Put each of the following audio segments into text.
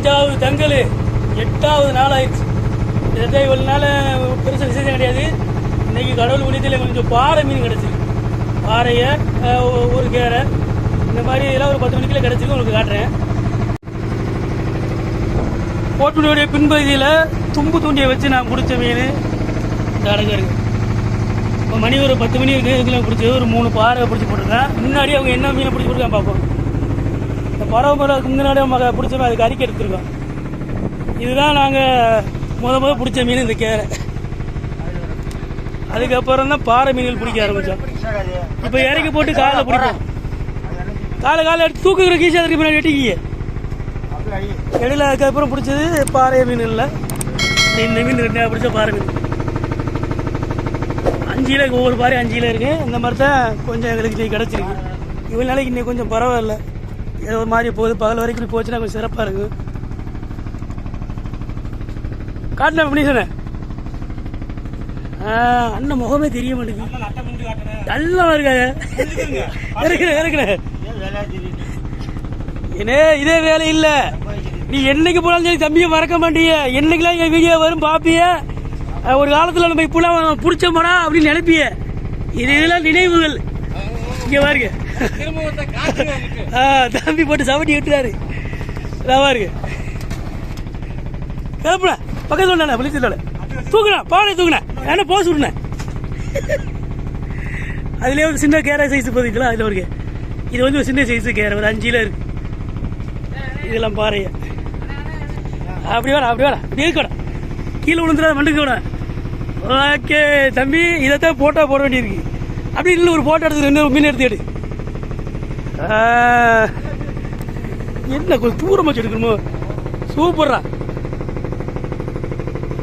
5வது தங்கல் 8வது நாள் ஆயிடுச்சு. கிட்டத்தட்ட இவ்வளோ நாள் பெருசாக விசேஷம் கிடையாது. இன்னைக்கு கடவுள் புண்ணியத்தில் கொஞ்சம் பாறை மீன் கிடச்சிருக்கு. பாறையை ஒரு கேரை இந்த மாதிரி இதெல்லாம் ஒரு 10 மணிக்குள்ள கிடச்சிருக்கு. உங்களுக்கு காட்டுறேன். போட்டுடைய பின்பகுதியில் தும்பு தூண்டியை வச்சு நான் பிடிச்ச மீன் இந்த அடங்க இருக்கு. இப்போ மணி ஒரு 10 மணி இருக்கு. இதுக்குள்ள பிடிச்சது ஒரு 3 பாறை பிடிச்சி போட்டிருக்கேன். முன்னாடி அவங்க என்ன மீனை பிடிச்சி போட்டுருக்கான் பார்ப்போம். இந்த பறவைக்கு முன்னாடி அவங்க பிடிச்சோம் அதுக்கு அறிக்கை எடுத்துருக்கோம். இதுதான் நாங்கள் முத பிடிச்ச மீன் இந்த கேரை. அதுக்கப்புறம் தான் பாறை மீன்கள் பிடிக்க ஆரம்பித்தோம். இப்போ இறக்கி போட்டு காலை பிடிப்போம். காலை எடுத்து தூக்குகிற கீழே அதுக்கு பின்னாடி வெட்டிக்கிங்க இடையில. அதுக்கப்புறம் பிடிச்சது பாறை மீன் இல்லை. இந்த மீன் 2 பிடிச்ச பாறை மீன் 5 கிலோ. ஒவ்வொரு பாறை 5 கிலோ இருக்கு. இந்த மாதிரி தான் கொஞ்சம் எங்களுக்கு இன்னைக்கு கிடச்சிருக்கு. இவ்வளோ நாளைக்கு இன்னைக்கு கொஞ்சம் பரவாயில்ல. ஏதோ ஒரு மாதிரி போகுது. பகல் வரைக்கும் போச்சுன்னா கொஞ்சம் சிறப்பாக இருக்கு. காட்டின பண்ணி சொன்னேன். அண்ணன் முகமே தெரிய மாட்டேங்குது. நல்லா இருக்காங்க. ஏன்னே இதே வேலை இல்லை. நீ என்னைக்கு போனாலும் சரி தம்பியை மறக்க மாட்டீங்க. என்னைக்கெல்லாம் என் வீடியோ வரும் பார்ப்பிய. ஒரு காலத்தில் நம்ம இப்பெல்லாம் பிடிச்சோம்னா அப்படின்னு நினைப்பிய. இதெல்லாம் நினைவுகள். இங்கே பாருங்க. தம்பி போட்டு சவட்டி விட்டுறாரு. பாருங்க கிளப்புன பக்கத்தில் வந்தானே வெளிச்சத்தோட தூக்குனேன். பானை தூக்குனேன். ஏன்னா போஸ் விடுனேன். அதுலேயே ஒரு சின்ன கேரை சைஸ் போதிக்கலாம். அதில் ஒரு இது வந்து ஒரு சின்ன சைஸு கேரை ஒரு 5 கிலோ இருக்கு. இதெல்லாம் பாறைய அப்படி வேணா இப்படி இருக்கணும். கீழே விழுந்துடா மண்டுக்கு விட. ஓகே தம்பி இதைத்தான் போட்டோ போட வேண்டியிருக்கு. அப்படி இல்லை ஒரு போட்டோ எடுத்து 2 மீன் எடுத்து எடு. என்ன கொஞ்சம் தூரம் வச்சு எடுக்கணுமோ. சூப்பர்ரா.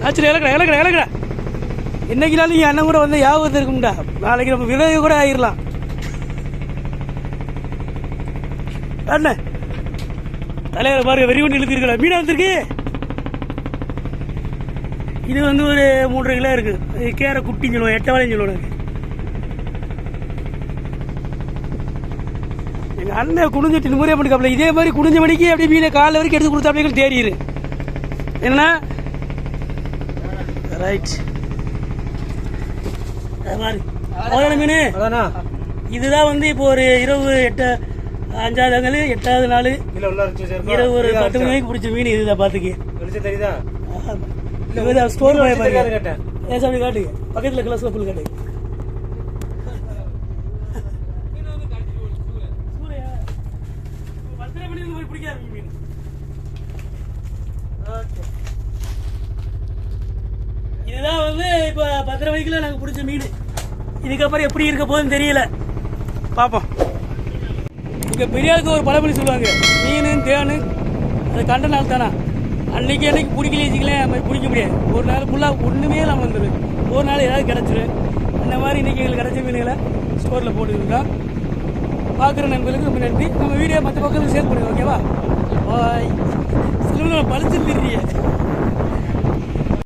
ஆச்சரிய இலக்கடா. என்னைக்குனாலும் நீங்கள் அண்ணன் கூட வந்து யாபத்து இருக்கும்டா. நாளைக்கு நம்ம விதவை கூட ஆயிடலாம். அண்ணன் தலைவர் பாருங்க வெறி ஒன்று இழுத்துருக்கல. மீனா வந்துருக்கு. இது வந்து ஒரு 3 கிலோ இருக்கு. கேரை குட்டின்னு சொல்லுவோம். 8 வாழைன்னு சொல்லுவாங்க. எங்கள் அண்ணன் குனிஞ்சிட்டு இந்த முறையாக பண்ணிக்காப்ல. இதே மாதிரி குனிஞ்ச மணிக்கு அப்படியே மீனை காலைல வரைக்கும் எடுத்து கொடுத்தாப்பே தேடிடு. என்னன்னா ரைட் மீன் இதுதான் வந்து இப்போ ஒரு இரவு 5வது தங்கல் 8வது நாள் இரவு ஒரு 10 மணிக்கு பிடிச்ச மீன். இதுதான் பாத்துக்கு ஸ்டோர் அப்படி காட்டுங்க. பக்கத்துல கிளாஸ்ல புல் காட்டுங்க. இதுதான் வந்து இப்ப 10:30 மணிக்குள்ள நாங்க பிடிச்ச மீன். இதுக்கப்புறம் எப்படி இருக்க போகுதுன்னு தெரியல. பாப்போம். இங்க பெரியாருக்கு ஒரு பழமொழி சொல்லுவாங்க. மீன் தேனு அது கண்ட நாள் தானா. அன்னைக்கு பிடிக்கல வச்சுக்கலாம் பிடிக்க முடியாது. ஒரு நாள் ஃபுல்லாக ஒன்றுமே இல்லாமல் வந்துடும். ஒரு நாள் ஏதாவது கிடச்சிடும். அந்த மாதிரி இன்னைக்கு எங்களுக்கு கிடைச்ச மீன்களை ஸ்டோரில் போட்டுருக்கோம். பார்க்குற நண்பர்களுக்கு ரொம்ப நன்றி. நம்ம வீடியோ மற்ற பக்கத்தில் ஷேர் பண்ணுங்க. ஓகேவா? பாய். பழிச்சு தெரியுங்க.